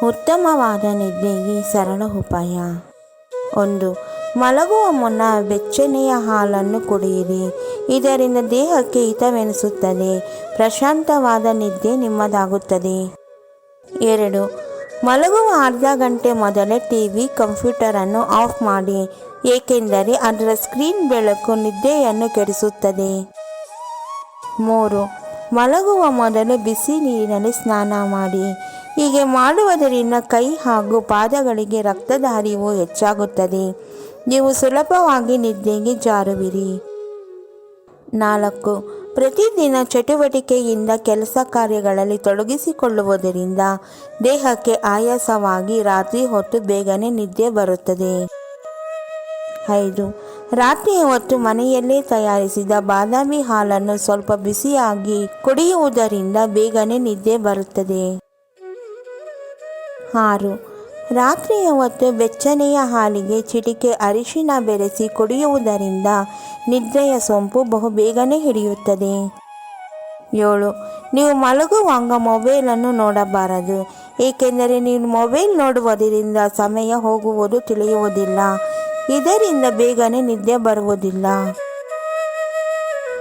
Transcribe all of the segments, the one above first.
ಉತ್ತಮವಾದ ನಿದ್ದೆಗೆ ಸರಳ ಉಪಾಯ. 1. ಮಲಗುವ ಮುನ್ನ ಬೆಚ್ಚನೆಯ ಹಾಲನ್ನು ಕುಡಿಯಿರಿ. ಇದರಿಂದ ದೇಹಕ್ಕೆ ಹಿತವೆನಿಸುತ್ತದೆ. ಪ್ರಶಾಂತವಾದ ನಿದ್ದೆ ನಿಮ್ಮದಾಗುತ್ತದೆ. 2. ಮಲಗುವ ಅರ್ಧ ಗಂಟೆ ಮೊದಲೇ ಟಿವಿ, ಕಂಪ್ಯೂಟರನ್ನು ಆಫ್ ಮಾಡಿ, ಏಕೆಂದರೆ ಅದರ ಸ್ಕ್ರೀನ್ ಬೆಳಕು ನಿದ್ದೆಯನ್ನು ಕೆಡಿಸುತ್ತದೆ. 3. ಮಲಗುವ ಮೊದಲು ಬಿಸಿ ನೀರಿನಲ್ಲಿ ಸ್ನಾನ ಮಾಡಿ. ಹೀಗೆ ಮಾಡುವುದರಿಂದ ಕೈ ಹಾಗೂ ಪಾದಗಳಿಗೆ ರಕ್ತದ ಹರಿವು ಹೆಚ್ಚಾಗುತ್ತದೆ. ನೀವು ಸುಲಭವಾಗಿ ನಿದ್ದೆಗೆ ಜಾರುವಿರಿ. 4. ಪ್ರತಿದಿನ ಚಟುವಟಿಕೆಯಿಂದ ಕೆಲಸ ಕಾರ್ಯಗಳಲ್ಲಿ ತೊಡಗಿಸಿಕೊಳ್ಳುವುದರಿಂದ ದೇಹಕ್ಕೆ ಆಯಾಸವಾಗಿ ರಾತ್ರಿ ಹೊತ್ತು ಬೇಗನೆ ನಿದ್ದೆ ಬರುತ್ತದೆ. 5. ರಾತ್ರಿಯ ಹೊತ್ತು ಮನೆಯಲ್ಲೇ ತಯಾರಿಸಿದ ಬಾದಾಮಿ ಹಾಲನ್ನು ಸ್ವಲ್ಪ ಬಿಸಿಯಾಗಿ ಕುಡಿಯುವುದರಿಂದ ಬೇಗನೆ ನಿದ್ದೆ ಬರುತ್ತದೆ. 6. ರಾತ್ರಿಯ ಹೊತ್ತು ಬೆಚ್ಚನೆಯ ಹಾಲಿಗೆ ಚಿಟಿಕೆ ಅರಿಶಿನ ಬೆರೆಸಿ ಕುಡಿಯುವುದರಿಂದ ನಿದ್ರೆಯ ಸೋಂಕು ಬಹುಬೇಗನೆ ಹಿಡಿಯುತ್ತದೆ. 7. ನೀವು ಮಲಗುವಾಗ ಮೊಬೈಲನ್ನು ನೋಡಬಾರದು, ಏಕೆಂದರೆ ನೀವು ಮೊಬೈಲ್ ನೋಡುವುದರಿಂದ ಸಮಯ ಹೋಗುವುದು ತಿಳಿಯುವುದಿಲ್ಲ. ಇದರಿಂದ ಬೇಗನೆ ನಿದ್ದೆ ಬರುವುದಿಲ್ಲ.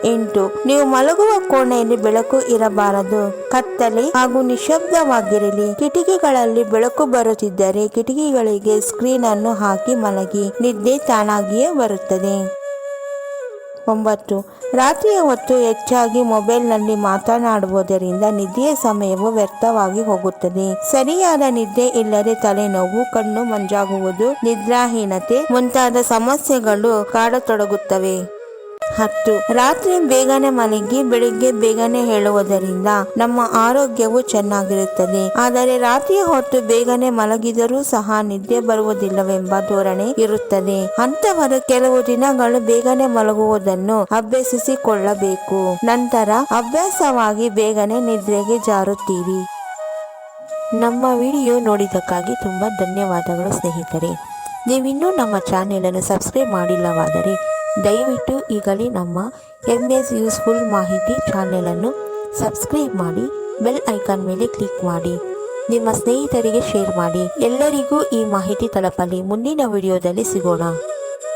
8. ನೀವು ಮಲಗುವ ಕೋಣೆಯಲ್ಲಿ ಬೆಳಕು ಇರಬಾರದು. ಕತ್ತಲೆ ಹಾಗೂ ನಿಶಬ್ದವಾಗಿರಲಿ. ಕಿಟಕಿಗಳಲ್ಲಿ ಬೆಳಕು ಬರುತ್ತಿದ್ದರೆ ಕಿಟಕಿಗಳಿಗೆ ಸ್ಕ್ರೀನ್ ಅನ್ನು ಹಾಕಿ ಮಲಗಿ. ನಿದ್ದೆ ತಾನಾಗಿಯೇ ಬರುತ್ತದೆ. 9. ರಾತ್ರಿಯ ಹೊತ್ತು ಹೆಚ್ಚಾಗಿ ಮೊಬೈಲ್ನಲ್ಲಿ ಮಾತನಾಡುವುದರಿಂದ ನಿದ್ದೆಯ ಸಮಯವು ವ್ಯರ್ಥವಾಗಿ ಹೋಗುತ್ತದೆ. ಸರಿಯಾದ ನಿದ್ದೆ ಇಲ್ಲದೆ ತಲೆನೋವು, ಕಣ್ಣು ಮಂಜಾಗುವುದು, ನಿದ್ರಾಹೀನತೆ ಮುಂತಾದ ಸಮಸ್ಯೆಗಳು ಕಾಡತೊಡಗುತ್ತವೆ. 10. ರಾತ್ರಿ ಬೇಗನೆ ಮಲಗಿ ಬೆಳಿಗ್ಗೆ ಬೇಗನೆ ಹೇಳುವುದರಿಂದ ನಮ್ಮ ಆರೋಗ್ಯವು ಚೆನ್ನಾಗಿರುತ್ತದೆ. ಆದರೆ ರಾತ್ರಿಯ ಹೊತ್ತು ಬೇಗನೆ ಮಲಗಿದರೂ ಸಹ ನಿದ್ದೆ ಬರುವುದಿಲ್ಲವೆಂಬ ಧೋರಣೆ ಇರುತ್ತದೆ. ಅಂತವರು ಕೆಲವು ದಿನಗಳು ಬೇಗನೆ ಮಲಗುವುದನ್ನು ಅಭ್ಯಸಿಸಿಕೊಳ್ಳಬೇಕು. ನಂತರ ಅಭ್ಯಾಸವಾಗಿ ಬೇಗನೆ ನಿದ್ರೆಗೆ ಜಾರುತ್ತೀರಿ. ನಮ್ಮ ವಿಡಿಯೋ ನೋಡಿದ್ದಕ್ಕಾಗಿ ತುಂಬಾ ಧನ್ಯವಾದಗಳು ಸ್ನೇಹಿತರೆ. ನೀವಿನ್ನೂ ನಮ್ಮ ಚಾನೆಲನ್ನು ಸಬ್ಸ್ಕ್ರೈಬ್ ಮಾಡಿಲ್ಲವಾದರೆ ದಯವಿಟ್ಟು ಈಗಲೇ ನಮ್ಮ MS ಯೂಸ್ಫುಲ್ ಮಾಹಿತಿ ಚಾನೆಲನ್ನು ಸಬ್ಸ್ಕ್ರೈಬ್ ಮಾಡಿ, ಬೆಲ್ ಐಕಾನ್ ಮೇಲೆ ಕ್ಲಿಕ್ ಮಾಡಿ, ನಿಮ್ಮ ಸ್ನೇಹಿತರಿಗೆ ಶೇರ್ ಮಾಡಿ. ಎಲ್ಲರಿಗೂ ಈ ಮಾಹಿತಿ ತಲುಪಲಿ. ಮುಂದಿನ ವಿಡಿಯೋದಲ್ಲಿ ಸಿಗೋಣ.